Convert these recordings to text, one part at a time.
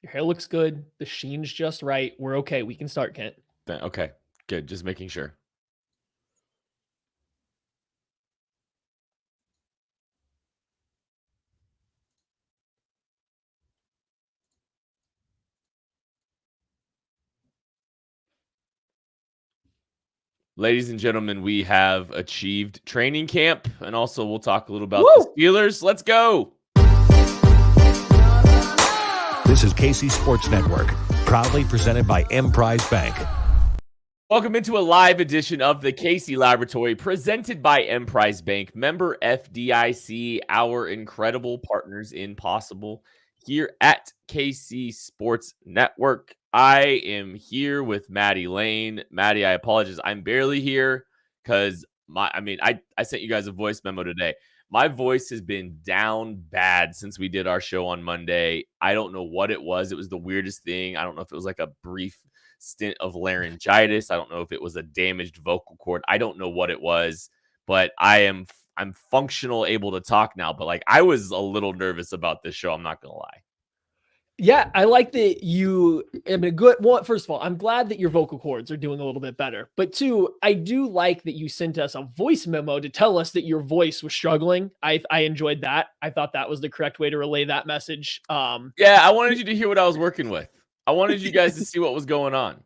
Your hair looks good. The sheen's just right. We're okay. We can start, Kent. Okay, good. Just making sure. Ladies and gentlemen, we have achieved training camp, and also we'll talk a little about the Woo! Steelers. Let's go. This is KC Sports Network, proudly presented by Emprise Bank. Welcome into a live edition of the KC Laboratory, presented by Emprise Bank, member FDIC, our incredible partners in Possible here at KC Sports Network. I am here with Maddie Lane. Maddie, I apologize. I'm barely here because I sent you guys a voice memo today. My voice has been down bad since we did our show on Monday. I don't know what it was. It was the weirdest thing. I don't know if it was like a brief stint of laryngitis. I don't know if it was a damaged vocal cord. I don't know what it was, but I'm functional, able to talk now. But like, I was a little nervous about this show. I'm not gonna lie. Yeah, I like that you. I mean, good. Well, first of all, I'm glad that your vocal cords are doing a little bit better. But two, I do like that you sent us a voice memo to tell us that your voice was struggling. I enjoyed that. I thought that was the correct way to relay that message. Yeah, I wanted you to hear what I was working with. I wanted you guys to see what was going on.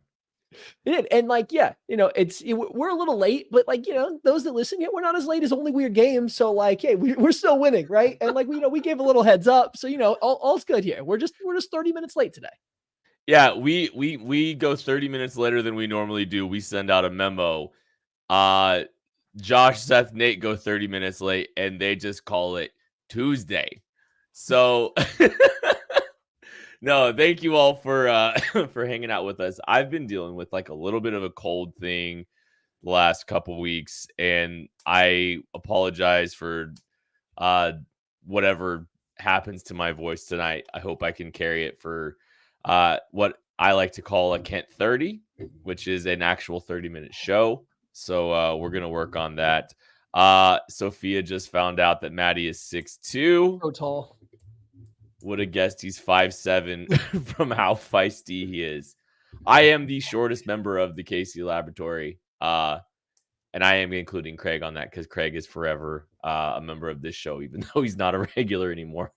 And like, yeah, we're a little late, but like, those that listen, we're not as late as Only Weird Games. So like, hey, we're still winning, right? And like, we gave a little heads up, so all's good here. We're just 30 minutes late today. Yeah, we go 30 minutes later than we normally do. We send out a memo. Josh, Seth, Nate go 30 minutes late, and they just call it Tuesday. So no, thank you all for for hanging out with us. I've been dealing with like a little bit of a cold thing the last couple weeks, and I apologize for whatever happens to my voice tonight. I hope I can carry it for what I like to call a Kent 30, which is an actual 30-minute show. So we're gonna work on that. Sophia just found out that Maddie is 6'2". So tall. Would have guessed he's 5'7" from how feisty he is. I am the shortest member of the KC Laboratory. And I am including Craig on that because Craig is forever a member of this show, even though he's not a regular anymore.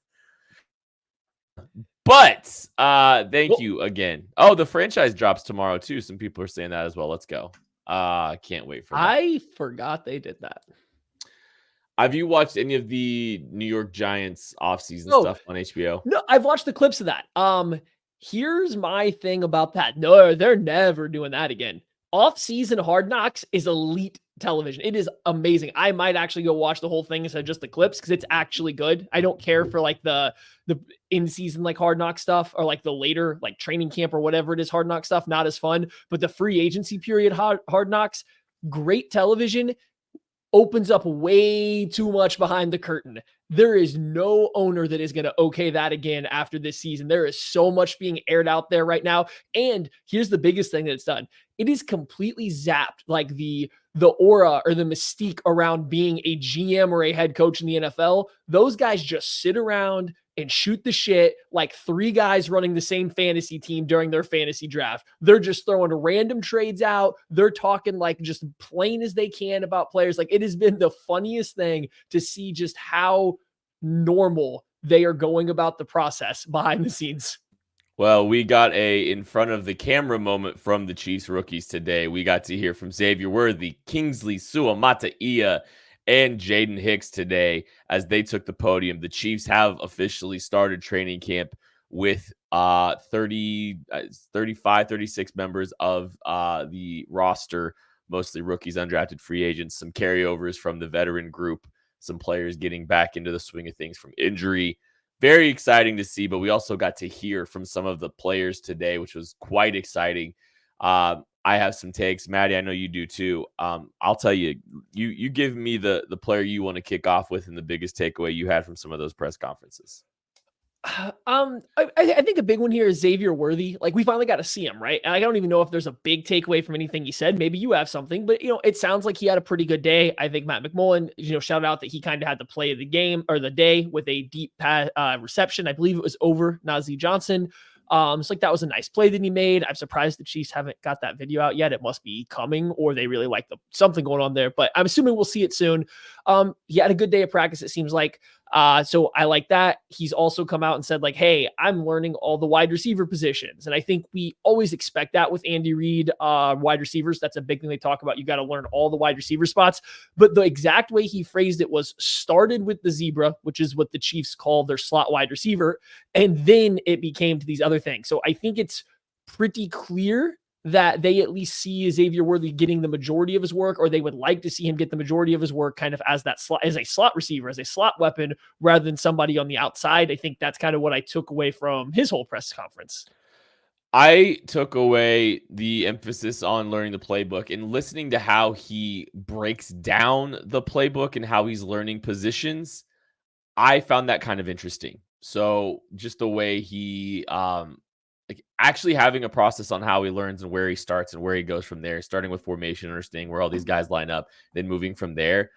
But thank you again. Oh, the franchise drops tomorrow too. Some people are saying that as well. Let's go. Can't wait for that. I forgot they did that. Have you watched any of the New York Giants offseason stuff on HBO? No, I've watched the clips of that. Here's my thing about that. No, they're never doing that again. Off-season Hard Knocks is elite television. It is amazing. I might actually go watch the whole thing instead of just the clips because it's actually good. I don't care for like the in-season like Hard Knock stuff or like the later like training camp or whatever it is Hard Knock stuff. Not as fun. But the free agency period Hard Knocks, great television. Opens up way too much behind the curtain. There is no owner that is going to okay that again after this season. There is so much being aired out there right now. And here's the biggest thing that it's done. It is completely zapped like the aura or the mystique around being a GM or a head coach in the NFL. Those guys just sit around and shoot the shit like three guys running the same fantasy team during their fantasy draft. They're just throwing random trades out. They're talking like just plain as they can about players. Like it has been the funniest thing to see just how normal they are going about the process behind the scenes. Well, we got a in front of the camera moment from the Chiefs rookies today. We got to hear from Xavier Worthy, Kingsley Suamataia, and Jaden Hicks today as they took the podium. The Chiefs have officially started training camp with 35, 36 members of the roster, mostly rookies, undrafted free agents, some carryovers from the veteran group, some players getting back into the swing of things from injury. Very exciting to see, but we also got to hear from some of the players today, which was quite exciting. I have some takes. Maddie, I know you do too. I'll tell you, you give me the player you want to kick off with and the biggest takeaway you had from some of those press conferences. I think a big one here is Xavier Worthy. Like we finally got to see him, right? And I don't even know if there's a big takeaway from anything he said. Maybe you have something, but it sounds like he had a pretty good day. I think Matt McMullen, shout out that he kind of had the play of the game or the day with a deep reception. I believe it was over Najee Johnson. It's like that was a nice play that he made. I'm surprised the Chiefs haven't got that video out yet. It must be coming, or they really like something going on there, but I'm assuming we'll see it soon. He had a good day of practice, it seems like. So I like that. He's also come out and said like, hey, I'm learning all the wide receiver positions. And I think we always expect that with Andy Reid, wide receivers. That's a big thing they talk about. You got to learn all the wide receiver spots. But the exact way he phrased it was started with the zebra, which is what the Chiefs call their slot wide receiver. And then it became to these other things. So I think it's pretty clear that they at least see Xavier Worthy getting the majority of his work, or they would like to see him get the majority of his work kind of as that slot, as a slot receiver, as a slot weapon, rather than somebody on the outside. I think that's kind of what I took away from his whole press conference. I took away the emphasis on learning the playbook and listening to how he breaks down the playbook and how he's learning positions. I found that kind of interesting. So just the way he, like actually having a process on how he learns and where he starts and where he goes from there, starting with formation, understanding where all these guys line up, then moving from there.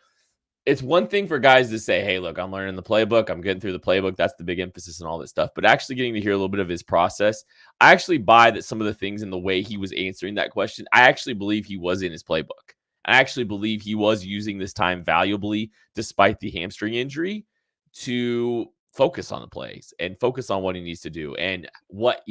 It's one thing for guys to say, hey, look, I'm learning the playbook. I'm getting through the playbook. That's the big emphasis and all this stuff. But actually getting to hear a little bit of his process, I actually buy that some of the things in the way he was answering that question, I actually believe he was in his playbook. I actually believe he was using this time valuably, despite the hamstring injury, to focus on the plays and focus on what he needs to do. And what,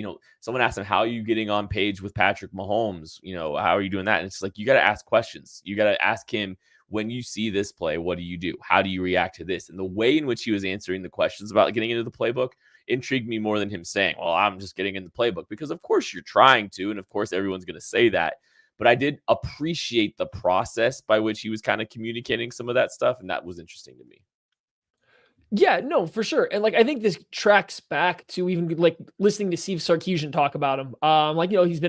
someone asked him, how are you getting on page with Patrick Mahomes? How are you doing that? And it's like, you got to ask questions. You got to ask him, when you see this play, what do you do? How do you react to this? And the way in which he was answering the questions about getting into the playbook intrigued me more than him saying, well, I'm just getting in the playbook, because of course you're trying to. And of course, everyone's going to say that. But I did appreciate the process by which he was kind of communicating some of that stuff. And that was interesting to me. Yeah, no, for sure. And like, I think this tracks back to even like listening to Steve Sarkisian talk about him.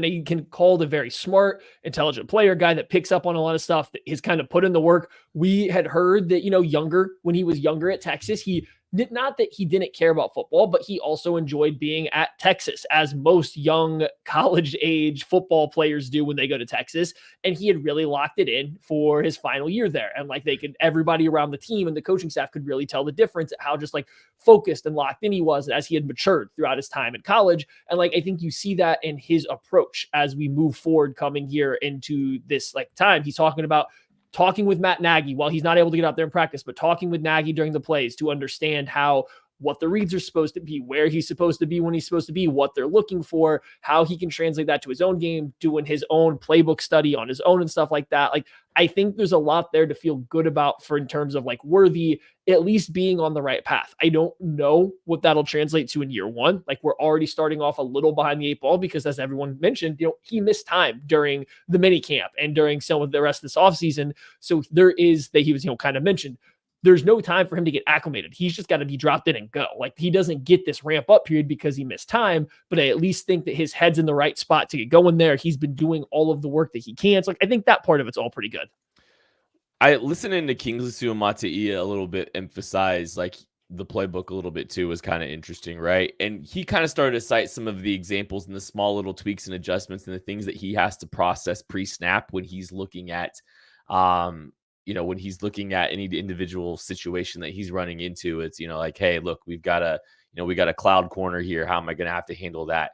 He can called a very smart, intelligent player, guy that picks up on a lot of stuff, that he's kind of put in the work. We had heard that, when he was younger at Texas, not that he didn't care about football, but he also enjoyed being at Texas, as most young college age football players do when they go to Texas. And he had really locked it in for his final year there. And like everybody around the team and the coaching staff could really tell the difference at how just like focused and locked in he was as he had matured throughout his time in college. And like, I think you see that in his approach as we move forward coming here into this like time. He's talking with Matt Nagy while he's not able to get out there and practice, but talking with Nagy during the plays to understand what the reads are supposed to be, where he's supposed to be when he's supposed to be, what they're looking for, how he can translate that to his own game, doing his own playbook study on his own and stuff like that. Like, I think there's a lot there to feel good about in terms of like Worthy at least being on the right path. I don't know what that'll translate to in year one. Like, we're already starting off a little behind the eight ball because, as everyone mentioned, he missed time during the mini camp and during some of the rest of this offseason. So there is that he was, kind of mentioned. There's no time for him to get acclimated. He's just got to be dropped in and go. Like, he doesn't get this ramp up period because he missed time, but I at least think that his head's in the right spot to get going there. He's been doing all of the work that he can. So like, I think that part of it's all pretty good. I listening to Kingsley Suamataia a little bit emphasize like the playbook a little bit too was kind of interesting, right? And he kind of started to cite some of the examples and the small little tweaks and adjustments and the things that he has to process pre-snap when he's looking at when he's looking at any individual situation that he's running into. It's, like, hey, look, we got a cloud corner here. How am I going to have to handle that?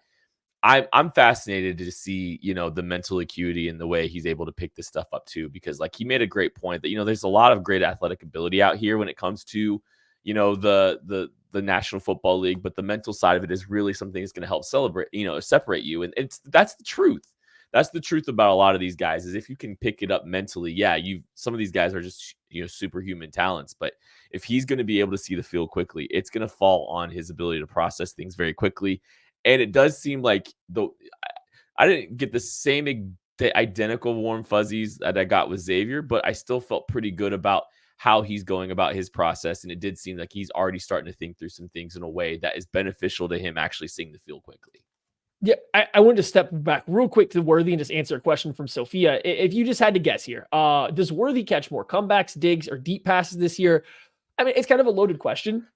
I'm fascinated to see, the mental acuity and the way he's able to pick this stuff up too, because like he made a great point that, there's a lot of great athletic ability out here when it comes to, the National Football League, but the mental side of it is really something that's going to help separate you. And that's the truth. That's the truth about a lot of these guys, is if you can pick it up mentally, some of these guys are just, superhuman talents, but if he's going to be able to see the field quickly, it's going to fall on his ability to process things very quickly. And it does seem like I didn't get the same identical warm fuzzies that I got with Xavier, but I still felt pretty good about how he's going about his process. And it did seem like he's already starting to think through some things in a way that is beneficial to him actually seeing the field quickly. Yeah, I wanted to step back real quick to Worthy and just answer a question from Sophia. If you just had to guess here, does Worthy catch more comebacks, digs, or deep passes this year? I mean, it's kind of a loaded question.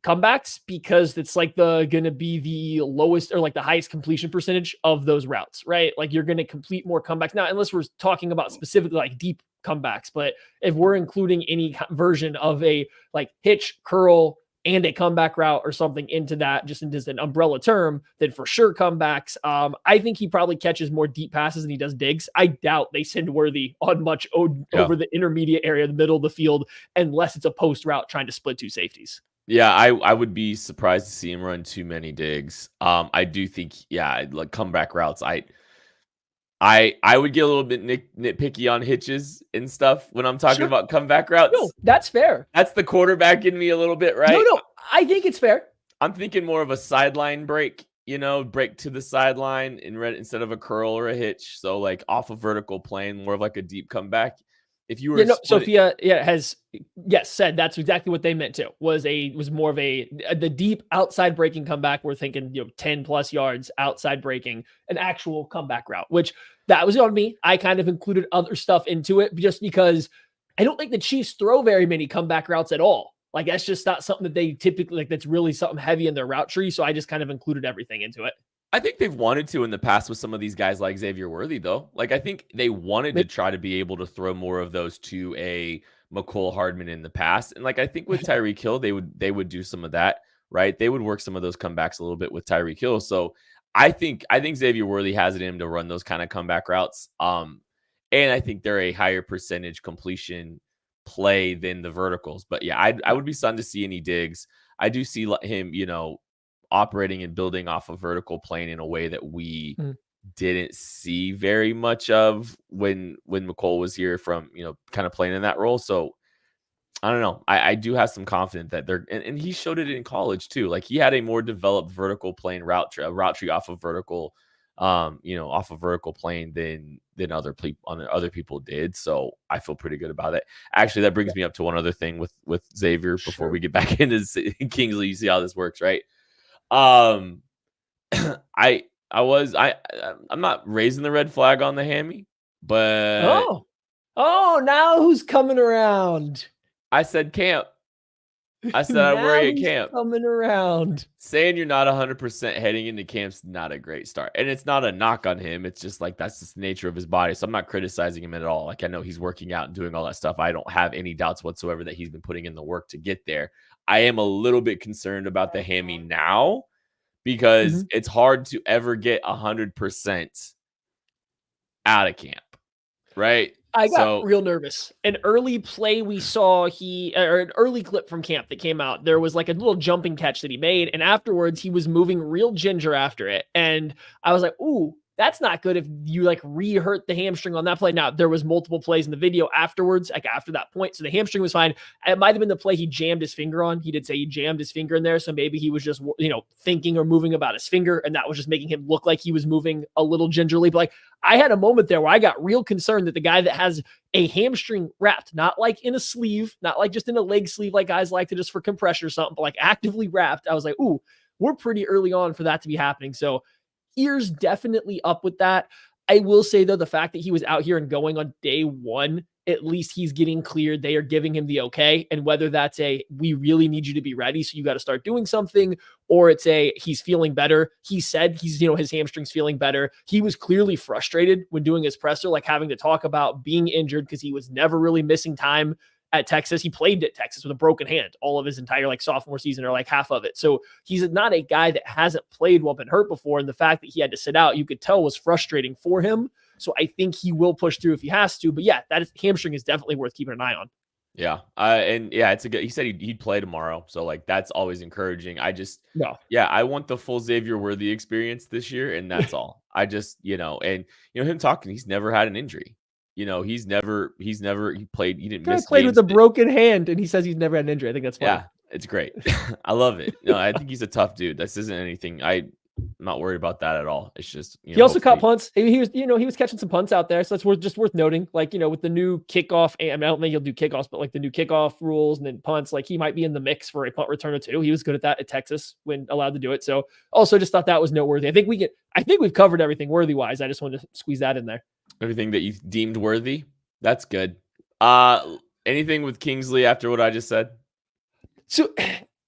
Comebacks, because it's like going to be the lowest or like the highest completion percentage of those routes, right? Like, you're going to complete more comebacks now, unless we're talking about specifically like deep comebacks. But if we're including any version of a like hitch, curl, and a comeback route or something into that, just into an umbrella term, then for sure comebacks. I think he probably catches more deep passes than he does digs. I doubt they send Worthy on much over the intermediate area, the middle of the field, unless it's a post route trying to split two safeties. Yeah, I would be surprised to see him run too many digs. I do think, like comeback routes. I would get a little bit nitpicky on hitches and stuff when I'm talking about comeback routes. No, that's fair. That's the quarterback in me a little bit, right? No, I think it's fair. I'm thinking more of a sideline break, break to the sideline instead of a curl or a hitch. So like off a vertical plane, more of like a deep comeback. If you were Sophia has said that's exactly what they meant too. Was more of the deep outside breaking comeback. We're thinking 10 plus yards outside breaking, an actual comeback route, which that was on me. I kind of included other stuff into it just because I don't think the Chiefs throw very many comeback routes at all. Like that's just not something that they typically that's really something heavy in their route tree. So I just kind of included everything into it. I think they've wanted to in the past with some of these guys like Xavier Worthy, though. Like, I think they wanted to try to be able to throw more of those to a McCole Hardman in the past. And like, I think with Tyreek Hill, they would do some of that, right? They would work some of those comebacks a little bit with Tyreek Hill. So I think Xavier Worthy has it in him to run those kind of comeback routes. And I think they're a higher percentage completion play than the verticals. But yeah, I would be stunned to see any digs. I do see him, operating and building off a vertical plane in a way that we didn't see very much of when McCole was here from, kind of playing in that role. So I don't know. I do have some confidence that and he showed it in college too. Like he had a more developed vertical plane route tree off of vertical, off a vertical plane than other people did. So I feel pretty good about it. Actually, that brings me up to one other thing with Xavier before we get back into Kingsley. You see how this works, right? I'm not raising the red flag on the hammy, but now who's coming around? I said camp. I said I worry at camp. Coming around. Saying you're not 100% heading into camp's not a great start. And it's not a knock on him. It's just like that's just the nature of his body. So I'm not criticizing him at all. Like I know he's working out and doing all that stuff. I don't have any doubts whatsoever that he's been putting in the work to get there. I am a little bit concerned about the hammy now because it's hard to ever get 100% out of camp, right? I got real nervous. An early play we saw, an early clip from camp that came out, there was like a little jumping catch that he made, and afterwards he was moving real ginger after it. And I was like, ooh, that's not good if you like re-hurt the hamstring on that play. Now, there was multiple plays in the video afterwards, like after that point. So the hamstring was fine. It might have been the play he jammed his finger on. He did say he jammed his finger in there. So maybe he was just, thinking or moving about his finger. And that was just making him look like he was moving a little gingerly. But like I had a moment there where I got real concerned that the guy that has a hamstring wrapped, not like in a sleeve, not like just in a leg sleeve, like guys like to just for compression or something, but like actively wrapped. I was like, ooh, we're pretty early on for that to be happening. So ears definitely up with that. I will say though, the fact that he was out here and going on day one, at least he's getting cleared. They are giving him the okay. And whether that's we really need you to be ready, so you got to start doing something, or it's he's feeling better. He said his hamstring's feeling better. He was clearly frustrated when doing his presser, like having to talk about being injured because he was never really missing time at Texas. He played at Texas with a broken hand all of his entire sophomore season, or like half of it. So he's not a guy that hasn't played while been hurt before. And the fact that he had to sit out, you could tell was frustrating for him. So I think he will push through if he has to, but yeah, hamstring is definitely worth keeping an eye on. Yeah. It's a good, he said he'd play tomorrow. So like, that's always encouraging. I want the full Xavier Worthy experience this year. And that's all. I just, him talking, he's never had an injury. He played. He didn't miss. Played with a broken hand, and he says he's never had an injury. I think that's funny. Yeah, it's great. I love it. No, I think he's a tough dude. This isn't anything. I'm not worried about that at all. It's just he also caught punts. He was catching some punts out there, so that's worth noting. Like with the new kickoff, I don't think he'll do kickoffs, but like the new kickoff rules and then punts, like he might be in the mix for a punt returner too. He was good at that at Texas when allowed to do it. So also just thought that was noteworthy. I think we've covered everything worthy wise. I just wanted to squeeze that in there. Everything that you deemed worthy. That's good. Anything with Kingsley after what I just said? So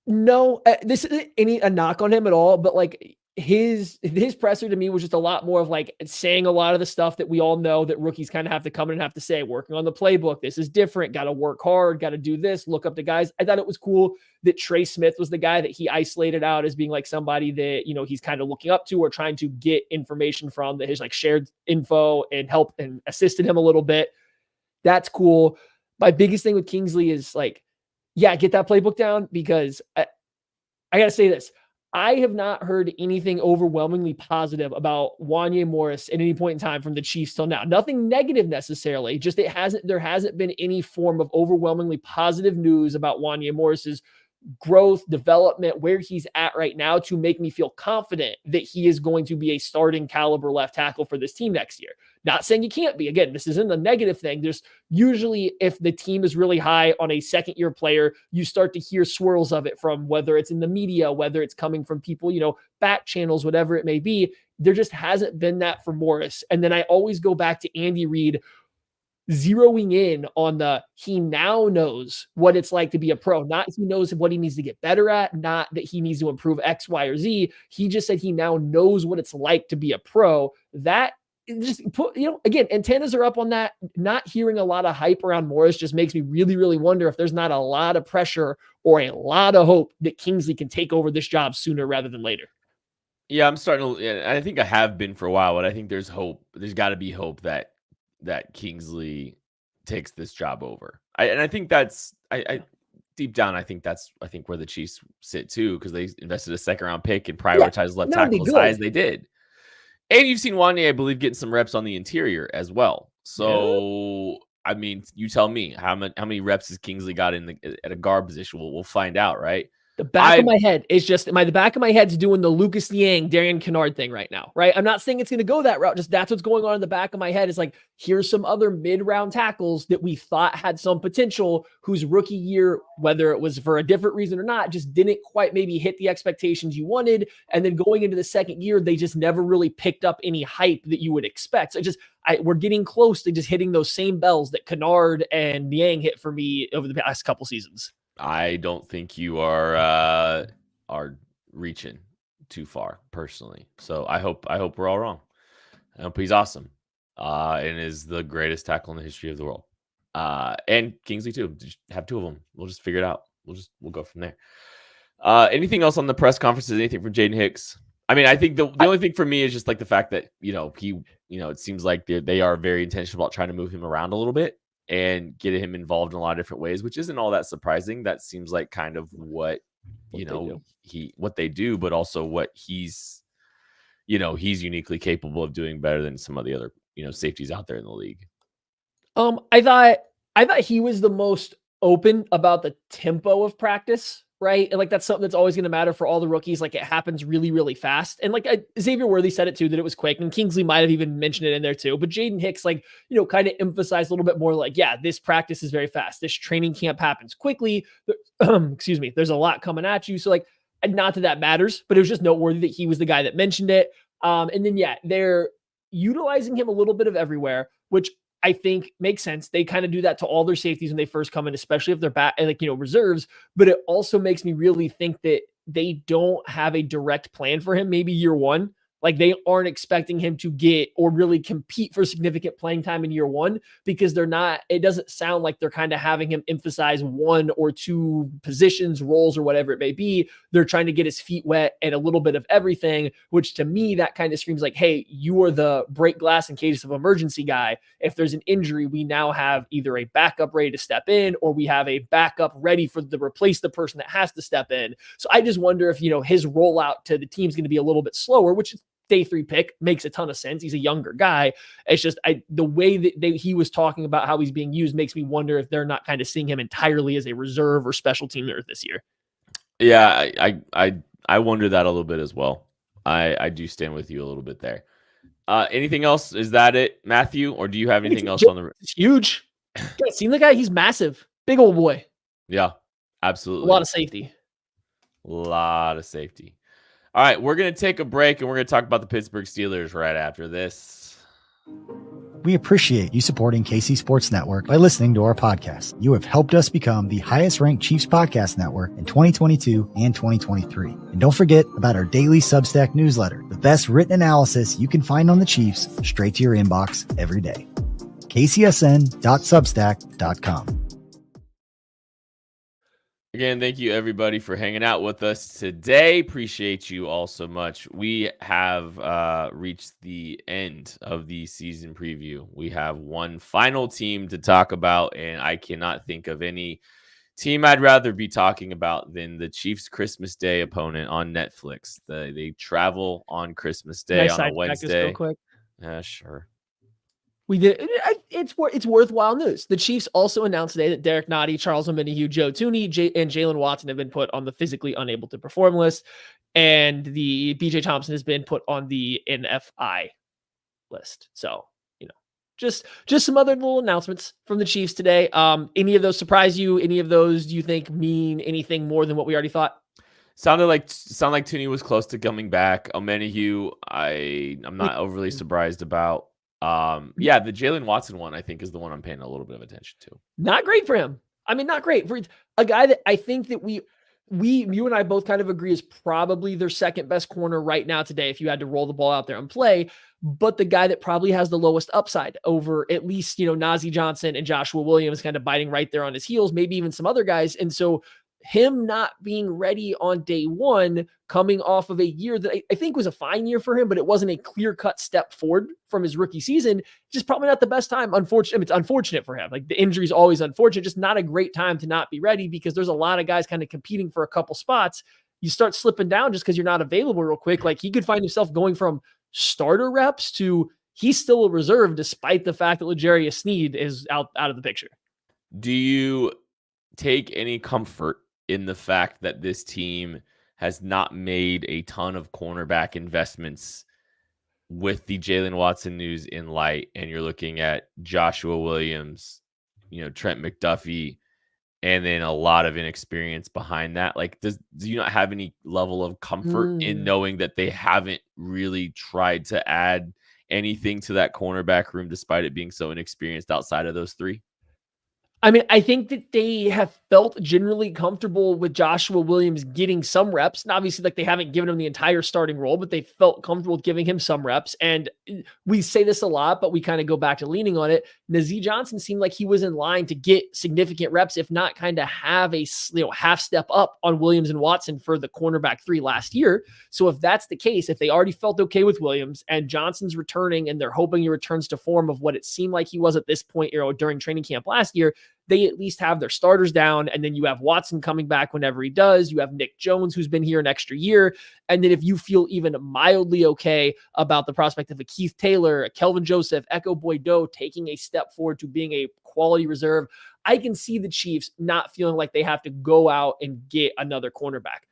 no, this isn't a knock on him at all, but like his presser to me was just a lot more of like saying a lot of the stuff that we all know that rookies kind of have to come in and have to say, working on the playbook. This is different. Got to work hard. Got to do this. Look up to guys. I thought it was cool that Trey Smith was the guy that he isolated out as being like somebody that, he's kind of looking up to or trying to get information from, that his like shared info and help and assisted him a little bit. That's cool. My biggest thing with Kingsley is like, yeah, get that playbook down, because I got to say this. I have not heard anything overwhelmingly positive about Wanya Morris at any point in time from the Chiefs till now. Nothing negative necessarily, just there hasn't been any form of overwhelmingly positive news about Wanya Morris's growth, development, where he's at right now to make me feel confident that he is going to be a starting caliber left tackle for this team next year. Not saying he can't be. Again, this isn't a negative thing. There's usually, if the team is really high on a second-year player, you start to hear swirls of it from whether it's in the media, whether it's coming from people, back channels, whatever it may be. There just hasn't been that for Morris. And then I always go back to Andy Reid zeroing in on he now knows what it's like to be a pro, not he knows what he needs to get better at, not that he needs to improve X, Y, or Z. He just said he now knows what it's like to be a pro. That just put, again, antennas are up on that. Not hearing a lot of hype around Morris just makes me really, really wonder if there's not a lot of pressure or a lot of hope that Kingsley can take over this job sooner rather than later. Yeah, I'm starting to, I think I have been for a while, but I think there's hope. There's got to be hope that Kingsley takes this job over. I think that's deep down, I think where the Chiefs sit too, because they invested a second round pick and prioritized left tackle as high as they did. And you've seen Wanya, I believe, getting some reps on the interior as well. So, I mean, you tell me how many reps has Kingsley got at a guard position? We'll find out, right? The back of my head is just the back of my head's doing the Lucas Niang, Darian Kennard thing right now, right? I'm not saying it's going to go that route. Just that's what's going on in the back of my head. Is like, here's some other mid-round tackles that we thought had some potential, whose rookie year, whether it was for a different reason or not, just didn't quite maybe hit the expectations you wanted. And then going into the second year, they just never really picked up any hype that you would expect. So we're getting close to just hitting those same bells that Kennard and Niang hit for me over the past couple seasons. I don't think you are reaching too far personally. So I hope we're all wrong. I hope he's awesome. And is the greatest tackle in the history of the world. And Kingsley too. Just have two of them. We'll just figure it out. We'll go from there. Anything else on the press conferences? Anything from Jaden Hicks? I mean, I think the only thing for me is just like the fact that, it seems like they are very intentional about trying to move him around a little bit and get him involved in a lot of different ways, which isn't all that surprising. That seems like kind of what they do, but also what he's uniquely capable of doing better than some of the other, safeties out there in the league. I thought he was the most open about the tempo of practice, right? And like, that's something that's always going to matter for all the rookies. Like, it happens really, really fast. And like Xavier Worthy said it too, that it was quick, and Kingsley might have even mentioned it in there too. But Jaden Hicks, like, kind of emphasized a little bit more like, yeah, this practice is very fast. This training camp happens quickly. Excuse me. There's a lot coming at you. So like, not that matters, but it was just noteworthy that he was the guy that mentioned it. And then, yeah, they're utilizing him a little bit of everywhere, which I think makes sense. They kind of do that to all their safeties when they first come in, especially if they're back and reserves. But it also makes me really think that they don't have a direct plan for him. Maybe year one, like they aren't expecting him to get or really compete for significant playing time in year one, because it doesn't sound like they're kind of having him emphasize one or two positions, roles, or whatever it may be. They're trying to get his feet wet and a little bit of everything, which to me, that kind of screams like, hey, you are the break glass in case of emergency guy. If there's an injury, we now have either a backup ready to step in, or we have a backup ready to replace the person that has to step in. So I just wonder if, his rollout to the team is going to be a little bit slower, which is day 3 pick, makes a ton of sense. He's a younger guy. It's just the way that he was talking about how he's being used makes me wonder if they're not kind of seeing him entirely as a reserve or special teamer this year. Yeah, I wonder that a little bit as well. I do stand with you a little bit there. Anything else? Is that it, Matthew? Or do you have anything else on the? It's huge. You seen the guy? He's massive, big old boy. Yeah, absolutely. A lot of safety. All right, we're going to take a break, and we're going to talk about the Pittsburgh Steelers right after this. We appreciate you supporting KC Sports Network by listening to our podcast. You have helped us become the highest-ranked Chiefs podcast network in 2022 and 2023. And don't forget about our daily Substack newsletter, the best written analysis you can find on the Chiefs straight to your inbox every day. kcsn.substack.com. Again, thank you everybody for hanging out with us today. Appreciate you all so much. We have reached the end of the season preview. We have one final team to talk about, and I cannot think of any team I'd rather be talking about than the Chiefs' Christmas Day opponent on Netflix. They travel on Christmas Day on a Wednesday. Real quick. Sure. We did. It's worthwhile news. The Chiefs also announced today that Derek Nottie, Charles Omenihu, Joe Tooney, and Jalen Watson have been put on the physically unable to perform list, and the BJ Thompson has been put on the NFI list. So, just some other little announcements from the Chiefs today. Any of those surprise you? Any of those do you think mean anything more than what we already thought? Sounded like Tooney was close to coming back. Omenihu, I'm not overly surprised about. The Jalen Watson one, I think, is the one I'm paying a little bit of attention to. Not great for him. I mean, not great for a guy that I think that you and I both kind of agree is probably their second best corner right now today, if you had to roll the ball out there and play, but the guy that probably has the lowest upside over at least, Najee Johnson and Joshua Williams kind of biting right there on his heels, maybe even some other guys. And so him not being ready on day one, coming off of a year that I think was a fine year for him, but it wasn't a clear-cut step forward from his rookie season, just probably not the best time. It's unfortunate for him. Like, the injury is always unfortunate, just not a great time to not be ready, because there's a lot of guys kind of competing for a couple spots. You start slipping down just because you're not available real quick. Like, he could find himself going from starter reps to he's still a reserve, despite the fact that L'Jarius Sneed is out of the picture. Do you take any comfort in the fact that this team has not made a ton of cornerback investments with the Jalen Watson news in light, and you're looking at Joshua Williams, Trent McDuffie, and then a lot of inexperience behind that? Like, do you not have any level of comfort in knowing that they haven't really tried to add anything to that cornerback room, despite it being so inexperienced outside of those three? I mean, I think that they have felt generally comfortable with Joshua Williams getting some reps. And obviously, like, they haven't given him the entire starting role, but they felt comfortable with giving him some reps. And we say this a lot, but we kind of go back to leaning on it. Najee Johnson seemed like he was in line to get significant reps, if not kind of have a half step up on Williams and Watson for the cornerback three last year. So if that's the case, if they already felt okay with Williams and Johnson's returning and they're hoping he returns to form of what it seemed like he was at this point, during training camp last year, they at least have their starters down. And then you have Watson coming back whenever he does. You have Nick Jones, who's been here an extra year. And then if you feel even mildly okay about the prospect of a Keith Taylor, a Kelvin Joseph, Echo Boy-Doe taking a step forward to being a quality reserve, I can see the Chiefs not feeling like they have to go out and get another cornerback.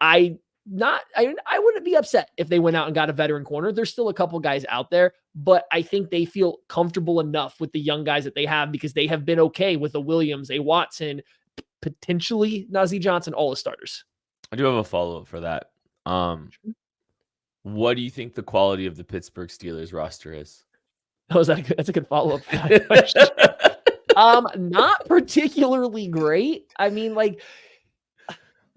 I wouldn't be upset if they went out and got a veteran corner. There's still a couple guys out there, but I think they feel comfortable enough with the young guys that they have, because they have been okay with a Williams, a Watson, potentially Najee Johnson, all the starters. I do have a follow-up for that. What do you think the quality of the Pittsburgh Steelers roster is? Oh, that's a good follow-up. Not particularly great. I mean, like,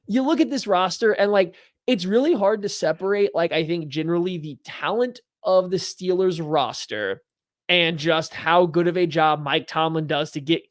you look at this roster and, like, it's really hard to separate, like, I think generally the talent of the Steelers roster and just how good of a job Mike Tomlin does to get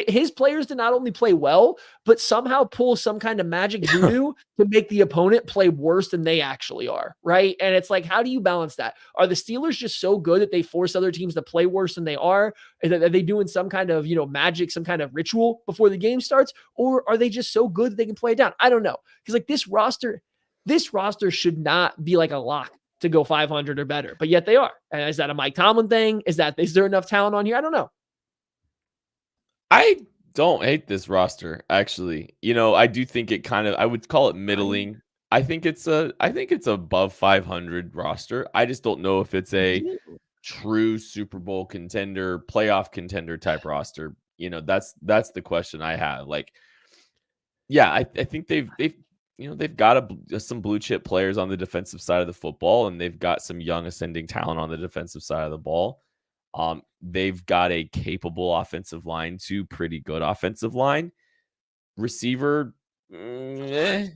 his players to not only play well, but somehow pull some kind of magic voodoo to make the opponent play worse than they actually are, right? And it's like, how do you balance that? Are the Steelers just so good that they force other teams to play worse than they are? Are they doing some kind of, magic, some kind of ritual before the game starts? Or are they just so good that they can play it down? I don't know. Because, like, this roster should not be like a lock to go 500 or better, but yet they are. And is that a Mike Tomlin thing? Is there enough talent on here? I don't know. I don't hate this roster, actually. I do think it I would call it middling. I think it's above 500 roster. I just don't know if it's a true Super Bowl contender, playoff contender type roster. That's the question I have. Like, yeah, I think they've got some blue chip players on the defensive side of the football, and they've got some young ascending talent on the defensive side of the ball. They've got a capable offensive line to pretty good offensive line. Receiver, I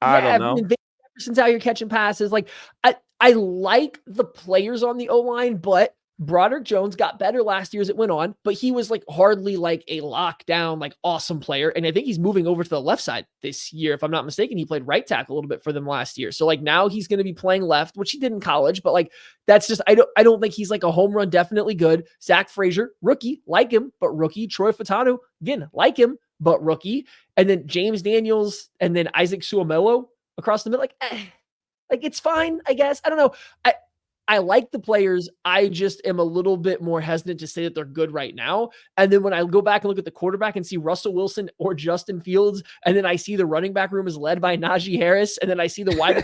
don't know. Van Jefferson's out here catching passes. Like I like the players on the O-line, but Broderick Jones got better last year as it went on, but he was like hardly like a lockdown, like awesome player. And I think he's moving over to the left side this year. If I'm not mistaken, he played right tackle a little bit for them last year. So like now he's going to be playing left, which he did in college, but like, that's just, I don't think he's like a home run, definitely good. Zach Frazier, rookie, like him, but rookie. Troy Fatano, again, like him, but rookie. And then James Daniels and then Isaac Suomelo across the middle. Like it's fine, I guess. I don't know. I like the players. I just am a little bit more hesitant to say that they're good right now. And then when I go back and look at the quarterback and see Russell Wilson or Justin Fields, and then I see the running back room is led by Najee Harris, and then I see the wide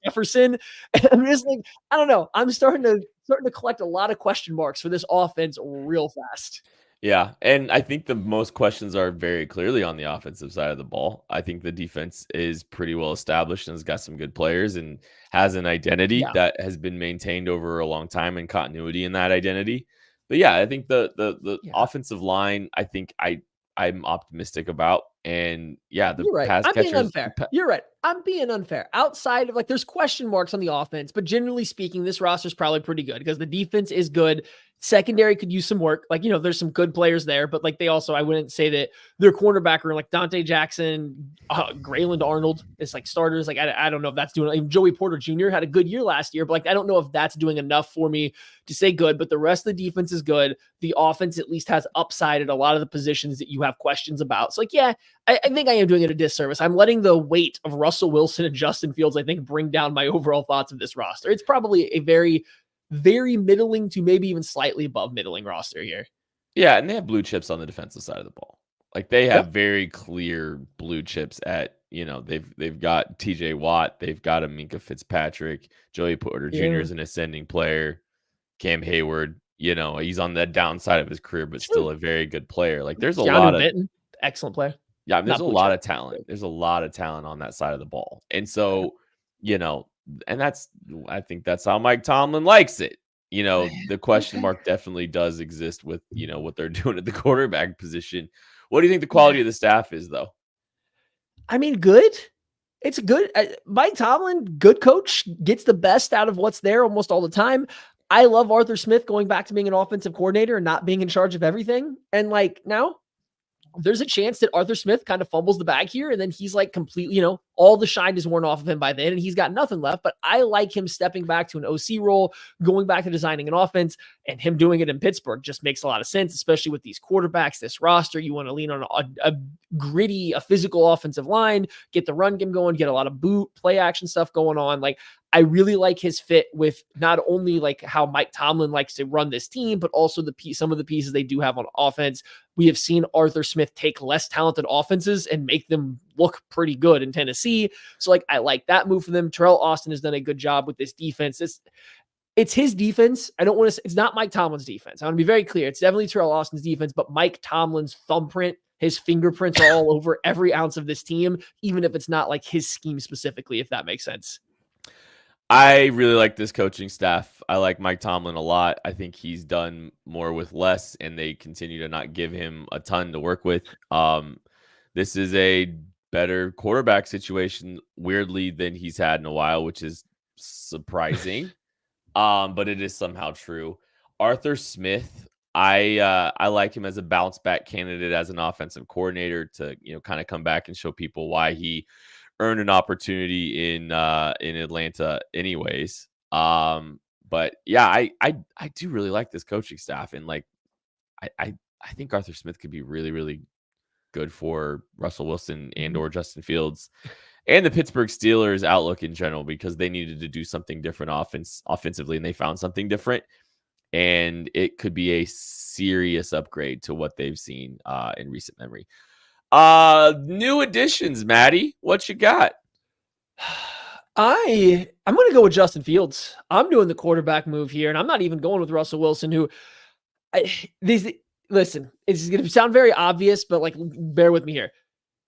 Jefferson, and I'm just like, I don't know. I'm starting to collect a lot of question marks for this offense real fast. Yeah, and I think the most questions are very clearly on the offensive side of the ball. I think the defense is pretty well established and has got some good players and has an identity that has been maintained over a long time and continuity in that identity. But yeah, I think the offensive line, I think I'm optimistic about. And yeah, the pass catchers. Being unfair. You're right. I'm being unfair. Outside of like, there's question marks on the offense, but generally speaking, this roster is probably pretty good because the defense is good. Secondary could use some work. Like, there's some good players there, but like they also, I wouldn't say that their cornerback are like Dante Jackson, Grayland Arnold is like starters. Like, I don't know if that's doing, even Joey Porter Jr. had a good year last year, but like, I don't know if that's doing enough for me to say good, but the rest of the defense is good. The offense at least has upside at a lot of the positions that you have questions about. So like, yeah, I think I am doing it a disservice. I'm letting the weight of Russell Wilson and Justin Fields, I think, bring down my overall thoughts of this roster. It's probably a very, very middling to maybe even slightly above middling roster here. Yeah, and they have blue chips on the defensive side of the ball. Like they have very clear blue chips at, they've got TJ Watt, they've got a Minkah Fitzpatrick, Joey Porter Jr. is an ascending player, Cam Hayward, he's on the downside of his career, but still a very good player. Like there's a lot of Benton, excellent player. Yeah, there's a lot of talent. There's a lot of talent on that side of the ball. And so, and I think that's how Mike Tomlin likes it. The question mark definitely does exist with, what they're doing at the quarterback position. What do you think the quality of the staff is, though? I mean, good. It's good. Mike Tomlin, good coach, gets the best out of what's there almost all the time. I love Arthur Smith going back to being an offensive coordinator and not being in charge of everything. And like now, there's a chance that Arthur Smith kind of fumbles the bag here. And then he's like completely, all the shine is worn off of him by then and he's got nothing left. But I like him stepping back to an OC role, going back to designing an offense, and him doing it in Pittsburgh just makes a lot of sense, especially with these quarterbacks, this roster. You want to lean on a gritty, a physical offensive line, get the run game going, get a lot of boot play action stuff going on. Like, I really like his fit with not only like how Mike Tomlin likes to run this team, but also some of the pieces they do have on offense. We have seen Arthur Smith take less talented offenses and make them look pretty good in Tennessee. So like, I like that move for them. Terrell Austin has done a good job with this defense. It's his defense. I don't want to say it's not Mike Tomlin's defense. I want to be very clear. It's definitely Terrell Austin's defense, but Mike Tomlin's thumbprint, his fingerprints are all over every ounce of this team, even if it's not like his scheme specifically, if that makes sense. I really like this coaching staff. I like Mike Tomlin a lot. I think he's done more with less, and they continue to not give him a ton to work with. This is a better quarterback situation, weirdly, than he's had in a while, which is surprising. But it is somehow true. Arthur Smith, I like him as a bounce back candidate as an offensive coordinator to kind of come back and show people why he earned an opportunity in Atlanta anyways. But yeah, I do really like this coaching staff. And like, I think Arthur Smith could be really, really good for Russell Wilson and or Justin Fields and the Pittsburgh Steelers outlook in general, because they needed to do something different offensively and they found something different. And it could be a serious upgrade to what they've seen in recent memory. New additions, Maddie. What you got? I'm going to go with Justin Fields. I'm doing the quarterback move here, and I'm not even going with Russell Wilson, who listen, it's going to sound very obvious, but like, bear with me here.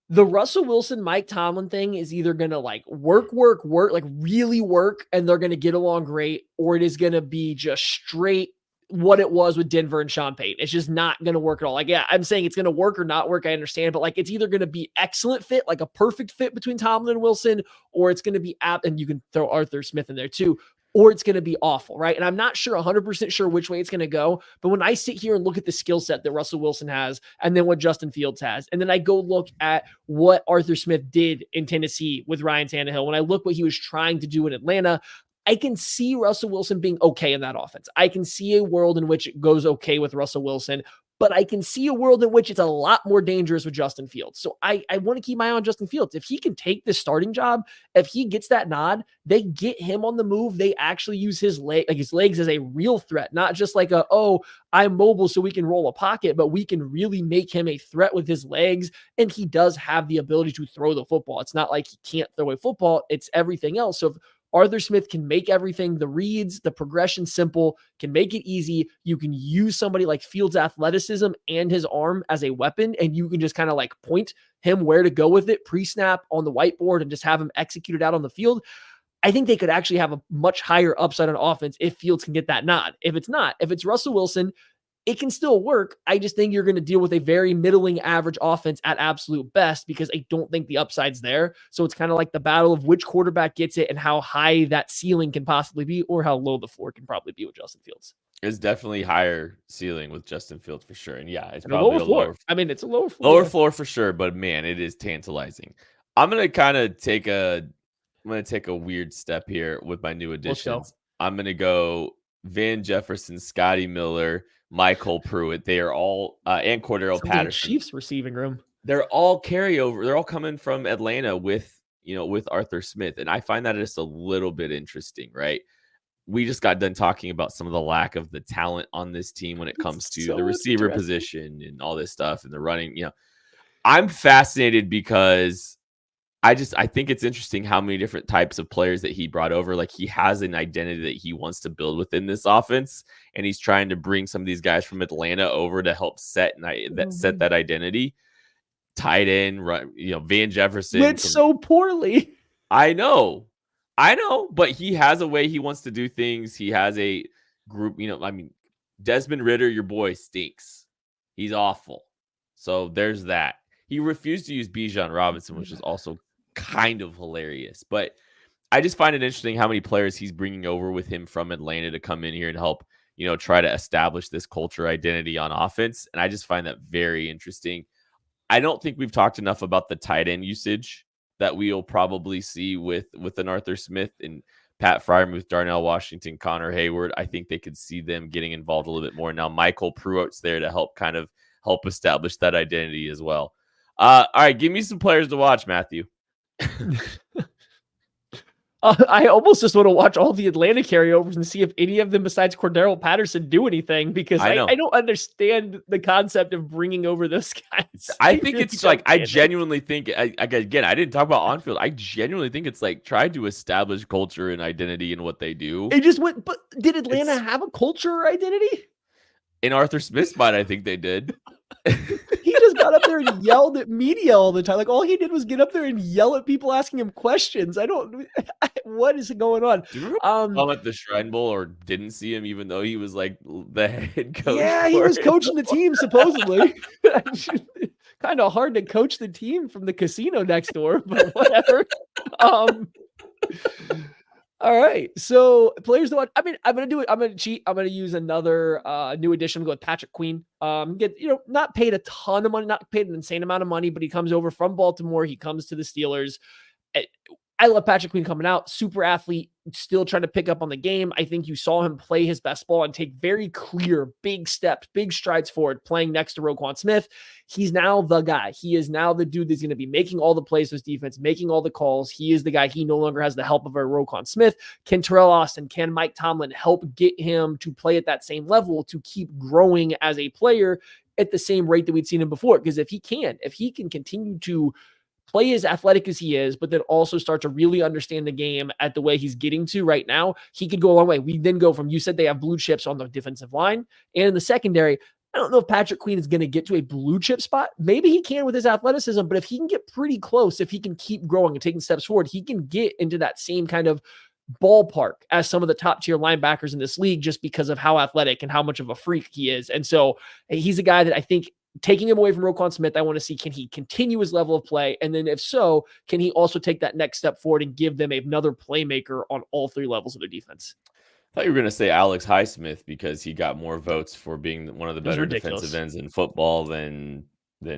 The Russell Wilson, Mike Tomlin thing is either going to like work, like really work, and they're going to get along great, or it is going to be just straight what it was with Denver and Sean Payton. It's just not going to work at all. Like, yeah, I'm saying it's going to work or not work. I understand, but like, it's either going to be excellent fit, like a perfect fit between Tomlin and Wilson, or it's going to be and you can throw Arthur Smith in there too, or it's going to be awful, right? And I'm not sure 100% sure which way it's going to go. But when I sit here and look at the skill set that Russell Wilson has, and then what Justin Fields has, and then I go look at what Arthur Smith did in Tennessee with Ryan Tannehill, when I look what he was trying to do in Atlanta, I can see Russell Wilson being okay in that offense. I can see a world in which it goes okay with Russell Wilson, but I can see a world in which it's a lot more dangerous with Justin Fields. So I want to keep my eye on Justin Fields. If he can take the starting job, if he gets that nod, they get him on the move. They actually use his legs as a real threat, not just like I'm mobile so we can roll a pocket, but we can really make him a threat with his legs. And he does have the ability to throw the football. It's not like he can't throw a football. It's everything else. So if Arthur Smith can make everything, the reads, the progression simple, can make it easy. You can use somebody like Fields' athleticism and his arm as a weapon, and you can just kind of like point him where to go with it, pre-snap on the whiteboard, and just have him execute it out on the field. I think they could actually have a much higher upside on offense if Fields can get that nod. If it's Russell Wilson, it can still work. I just think you're going to deal with a very middling average offense at absolute best, because I don't think the upside's there. So it's kind of like the battle of which quarterback gets it and how high that ceiling can possibly be, or how low the floor can probably be with Justin Fields. It's definitely higher ceiling with Justin Fields for sure. And yeah, it's and probably a lower floor. I mean, it's a lower floor. Lower floor for sure, but man, it is tantalizing. I'm going to kind of take a weird step here with my new additions. I'm going to go Van Jefferson, Scotty Miller, Michael Pruitt. They are all and Cordero Patterson. Chiefs receiving room. They're all carryover. They're all coming from Atlanta with Arthur Smith, and I find that just a little bit interesting, right? We just got done talking about some of the lack of the talent on this team when it comes to the receiver position and all this stuff and the running. I'm fascinated because I think it's interesting how many different types of players that he brought over. Like, he has an identity that he wants to build within this offense, and he's trying to bring some of these guys from Atlanta over to help set that identity. Tight end, Van Jefferson went so poorly. I know, but he has a way he wants to do things. He has a group. Desmond Ridder, your boy, stinks. He's awful. So there's that. He refused to use Bijan Robinson, which is also kind of hilarious. But I just find it interesting how many players he's bringing over with him from Atlanta to come in here and help, try to establish this culture identity on offense. And I just find that very interesting. I don't think we've talked enough about the tight end usage that we'll probably see with an Arthur Smith and Pat Freiermuth, Darnell Washington, Connor Hayward. I think they could see them getting involved a little bit more. Now, Michael Pruitt's there to help establish that identity as well. All right, give me some players to watch, Matthew. I almost just want to watch all the Atlanta carryovers and see if any of them besides Cordero Patterson do anything, because I don't understand the concept of bringing over those guys. I think it's like, I genuinely think, again, I didn't talk about on-field. I genuinely think it's like trying to establish culture and identity in what they do. It just went, but did Atlanta have a culture or identity? In Arthur Smith's mind, I think they did. He just got up there and yelled at media all the time. Like, all he did was get up there and yell at people asking him questions. What is going on? Do you remember at the Shrine Bowl, or didn't see him even though he was like the head coach? Yeah, he was coaching the team supposedly. Kind of hard to coach the team from the casino next door, but whatever. All right. So players to watch. I mean, I'm going to do it. I'm going to cheat. I'm going to use another new addition. I'm going to go with Patrick Queen. Not paid a ton of money, not paid an insane amount of money, but he comes over from Baltimore. He comes to the Steelers. I love Patrick Queen coming out. Super athlete, still trying to pick up on the game. I think you saw him play his best ball and take very clear, big steps, big strides forward, playing next to Roquan Smith. He's now the guy. He is now the dude that's going to be making all the plays for his defense, making all the calls. He is the guy. He no longer has the help of a Roquan Smith. Can Terrell Austin, can Mike Tomlin help get him to play at that same level, to keep growing as a player at the same rate that we'd seen him before? Because if he can continue to play as athletic as he is, but then also start to really understand the game at the way he's getting to right now, he could go a long way. We then go from, you said they have blue chips on the defensive line and in the secondary. I don't know if Patrick Queen is going to get to a blue chip spot. Maybe he can with his athleticism, but if he can get pretty close, if he can keep growing and taking steps forward, he can get into that same kind of ballpark as some of the top tier linebackers in this league just because of how athletic and how much of a freak he is. And so he's a guy that I think, taking him away from Roquan Smith, I want to see, can he continue his level of play? And then if so, can he also take that next step forward and give them another playmaker on all three levels of their defense? I thought you were going to say Alex Highsmith because he got more votes for being one of the better defensive ends in football than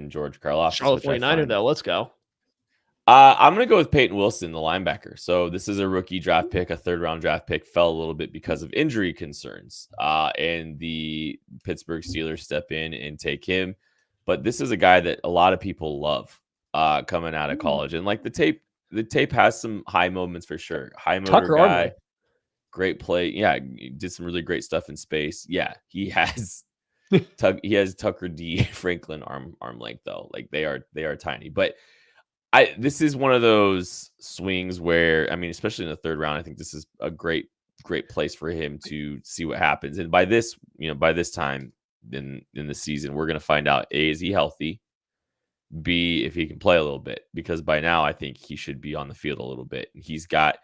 George Karlaftis. Charlotte 49er, though. Let's go. I'm going to go with Peyton Wilson, the linebacker. So this is a rookie draft pick, a third-round draft pick, fell a little bit because of injury concerns. And the Pittsburgh Steelers step in and take him. But this is a guy that a lot of people love coming out of college. And like the tape has some high moments for sure. High motor Tucker guy, Arnold. Great play. Yeah, he did some really great stuff in space. Yeah, he has he has Tucker D. Franklin arm length though. Like they are tiny. But this is one of those swings where, I mean, especially in the third round, I think this is a great place for him to see what happens. And by this time in the season, we're going to find out, A, is he healthy? B, if he can play a little bit, because by now I think he should be on the field a little bit. He's got,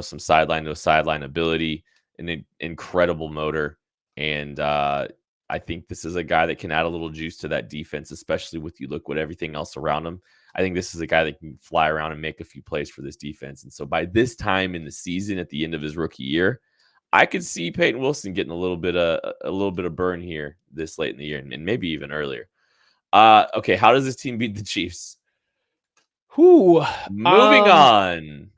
some sideline to sideline ability, an incredible motor. And I think this is a guy that can add a little juice to that defense, especially with everything else around him. I think this is a guy that can fly around and make a few plays for this defense. And so by this time in the season, at the end of his rookie year, I could see Peyton Wilson getting a little bit of burn here this late in the year, and maybe even earlier. Okay, how does this team beat the Chiefs? Moving on.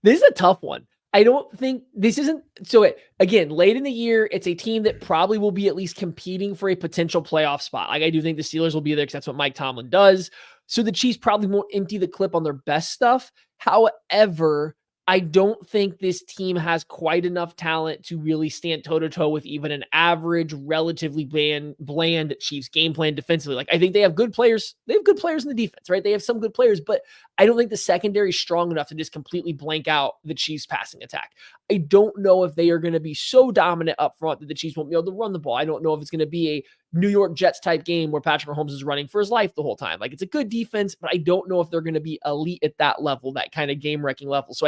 This is a tough one. I don't think this isn't so. Again, late in the year, it's a team that probably will be at least competing for a potential playoff spot. Like I do think the Steelers will be there because that's what Mike Tomlin does. So the Chiefs probably won't empty the clip on their best stuff. However, I don't think this team has quite enough talent to really stand toe-to-toe with even an average, relatively bland Chiefs game plan defensively. Like, I think they have good players. They have good players in the defense, right? They have some good players, but I don't think the secondary is strong enough to just completely blank out the Chiefs passing attack. I don't know if they are going to be so dominant up front that the Chiefs won't be able to run the ball. I don't know if it's going to be a New York Jets type game where Patrick Mahomes is running for his life the whole time. Like, it's a good defense, but I don't know if they're going to be elite at that level, that kind of game-wrecking level. So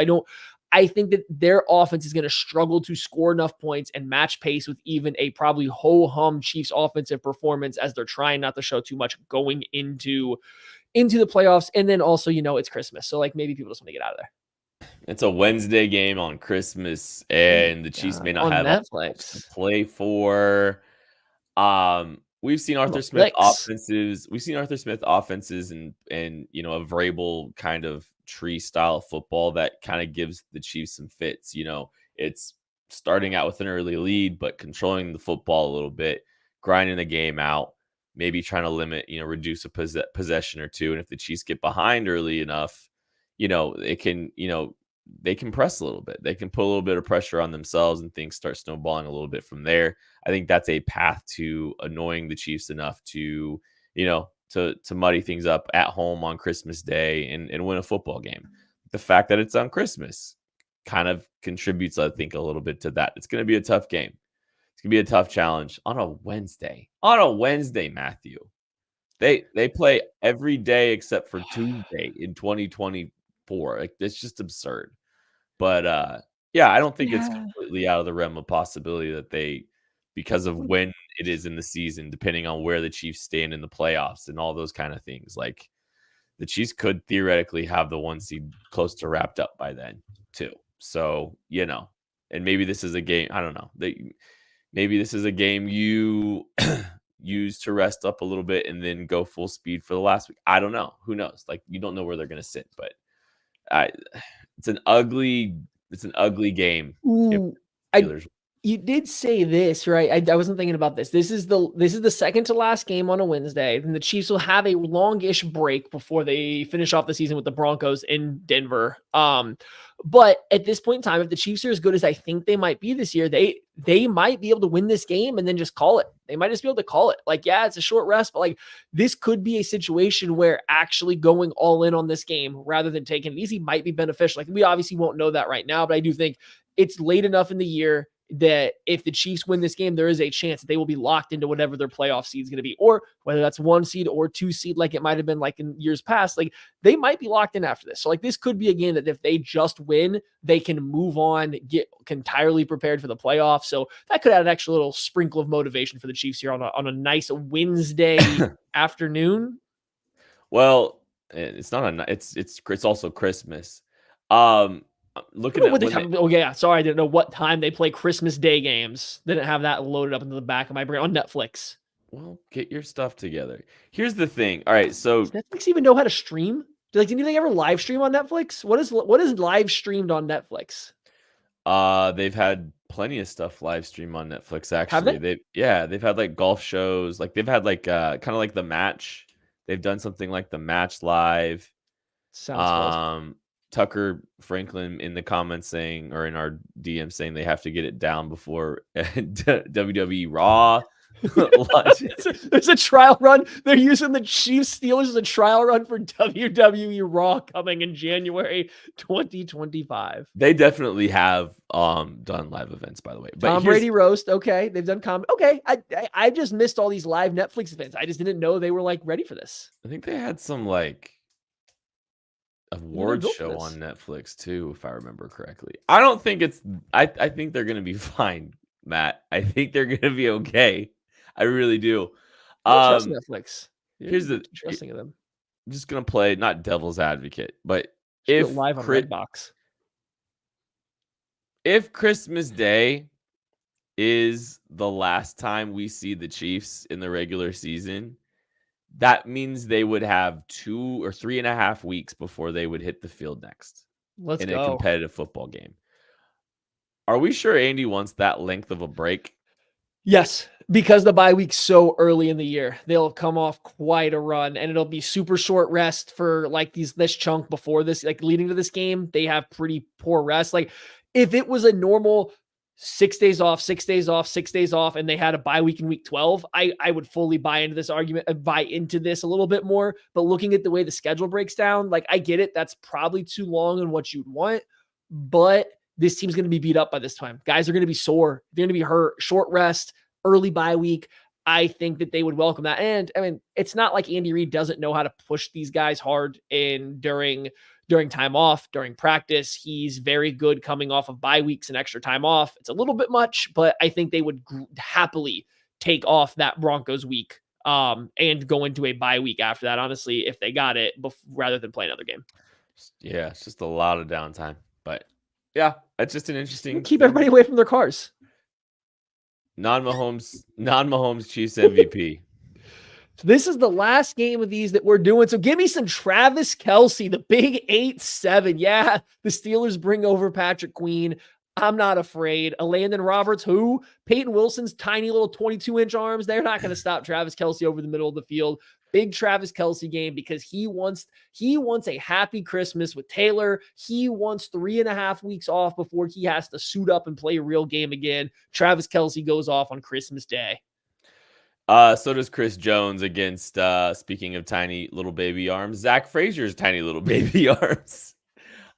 I think that their offense is going to struggle to score enough points and match pace with even a probably ho-hum Chiefs offensive performance, as they're trying not to show too much going into the playoffs. And then also, it's Christmas. So like maybe people just want to get out of there. It's a Wednesday game on Christmas, and the Chiefs may not have Netflix to play for. We've seen Arthur Smith offenses. We've seen Arthur Smith offenses and a Vrabel kind of tree style of football that kind of gives the Chiefs some fits. It's starting out with an early lead, but controlling the football a little bit, grinding the game out, maybe trying to limit, reduce a possession or two. And if the Chiefs get behind early enough, it can, they can press a little bit. They can put a little bit of pressure on themselves and things start snowballing a little bit from there. I think that's a path to annoying the Chiefs enough to, to muddy things up at home on Christmas Day and win a football game. The fact that it's on Christmas kind of contributes, I think, a little bit to that. It's going to be a tough game. It's going to be a tough challenge on a Wednesday. On a Wednesday, Matthew. They play every day except for Tuesday in 2024. Like, it's just absurd. But I don't think it's completely out of the realm of possibility that they, because of when it is in the season, depending on where the Chiefs stand in the playoffs and all those kind of things, like the Chiefs could theoretically have the 1 seed close to wrapped up by then too. So, and maybe this is a game, I don't know. Maybe this is a game you use to rest up a little bit and then go full speed for the last week. I don't know. Who knows? Like, you don't know where they're going to sit, but it's an ugly game. You did say this, right? I wasn't thinking about this. This is the second to last game on a Wednesday. And the Chiefs will have a longish break before they finish off the season with the Broncos in Denver. But at this point in time, if the Chiefs are as good as I think they might be this year, they might be able to win this game and then just call it. They might just be able to call it. Like, yeah, it's a short rest, but like this could be a situation where actually going all in on this game rather than taking it easy might be beneficial. Like, we obviously won't know that right now, but I do think it's late enough in the year. that if the Chiefs win this game, there is a chance that they will be locked into whatever their playoff seed is going to be, or whether that's 1 seed or 2 seed, like it might have been like in years past, like they might be locked in after this. So like this could be a game that if they just win, they can move on, get entirely prepared for the playoffs. So that could add an extra little sprinkle of motivation for the Chiefs here on a nice Wednesday afternoon. Well, it's not it's also Christmas. Looking at sorry, I didn't know what time they play Christmas Day games. Didn't have that loaded up into the back of my brain on Netflix. Well, get your stuff together. Here's the thing. All right, so does Netflix even know how to stream? Did anything ever live stream on Netflix? What is live streamed on Netflix? They've had plenty of stuff live stream on Netflix. Actually, Have they? They've had like golf shows. Like they've had like kind of like The Match. They've done something like The Match live. Sounds Tucker Franklin in the comments saying, or in our DM saying, they have to get it down before WWE Raw. There's a trial run. They're using the Chiefs Steelers as a trial run for WWE Raw coming in January 2025. They definitely have done live events, by the way. But Tom Brady roast. Okay, they've done comedy. Okay, I just missed all these live Netflix events. I just didn't know they were like ready for this. I think they had some like award show on Netflix too, if I remember correctly. I don't think it's. I think they're gonna be fine, Matt. I think they're gonna be okay. I really do. Trust Netflix. Here's the trusting of them. I'm just gonna play not devil's advocate, but if live on Redbox, if Christmas Day is the last time we see the Chiefs in the regular season, that means they would have 2 or 3.5 weeks before they would hit the field next in a competitive football game. Are we sure Andy wants that length of a break? Yes, because the bye week's so early in the year. They'll come off quite a run, and it'll be super short rest for like this chunk before this, like leading to this game. They have pretty poor rest. Like if it was a normal 6 days off, 6 days off, 6 days off, and they had a bye week in week 12, I would fully buy into this argument, buy into this a little bit more. But looking at the way the schedule breaks down, like I get it. That's probably too long in what you'd want, but this team's going to be beat up by this time. Guys are going to be sore. They're going to be hurt. Short rest, early bye week. I think that they would welcome that. And I mean, it's not like Andy Reid doesn't know how to push these guys hard during time off, during practice. He's very good coming off of bye weeks and extra time off. It's a little bit much, but I think they would happily take off that Broncos week and go into a bye week after that, honestly, if they got it, rather than play another game. Yeah, it's just a lot of downtime. But yeah, it's just an interesting keep everybody away from their cars. Non-Mahomes Chiefs MVP. So this is the last game of these that we're doing. So give me some Travis Kelce, the big 8-7. Yeah, the Steelers bring over Patrick Queen. I'm not afraid. Landon Roberts, who? Peyton Wilson's tiny little 22-inch arms. They're not going to stop Travis Kelce over the middle of the field. Big Travis Kelce game because he wants a happy Christmas with Taylor. He wants 3.5 weeks off before he has to suit up and play a real game again. Travis Kelce goes off on Christmas Day. So does Chris Jones against, speaking of tiny little baby arms, Zach Frazier's tiny little baby arms.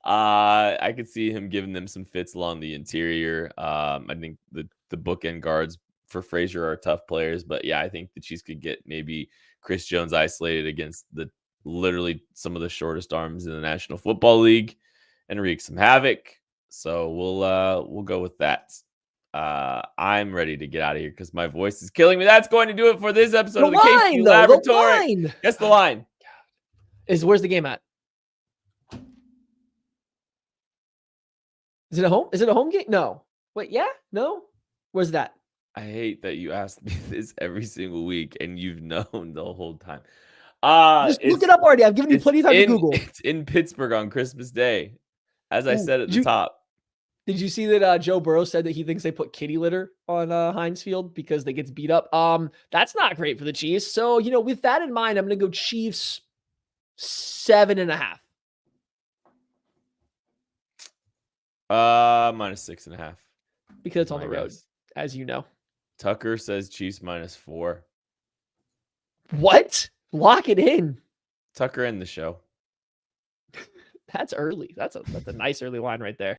I could see him giving them some fits along the interior. I think the bookend guards for Frazier are tough players, but yeah, I think the Chiefs could get maybe Chris Jones isolated against literally some of the shortest arms in the National Football League and wreak some havoc. So we'll go with that. I'm ready to get out of here because my voice is killing me. That's going to do it for this episode of the KC Laboratory. Guess the line. Where's the game at? Is it a home? Is it a home game? No. Wait, yeah? No? Where's that? I hate that you ask me this every single week and you've known the whole time. Just look it up already. I've given you plenty of time to Google. It's in Pittsburgh on Christmas Day, as I said at the top. Did you see that Joe Burrow said that he thinks they put kitty litter on Heinz Field because they gets beat up? That's not great for the Chiefs. So, with that in mind, I'm going to go Chiefs 7.5. -6.5. Because it's on the road, as you know. Tucker says Chiefs -4. What? Lock it in. Tucker in the show. That's early. That's a nice early line right there.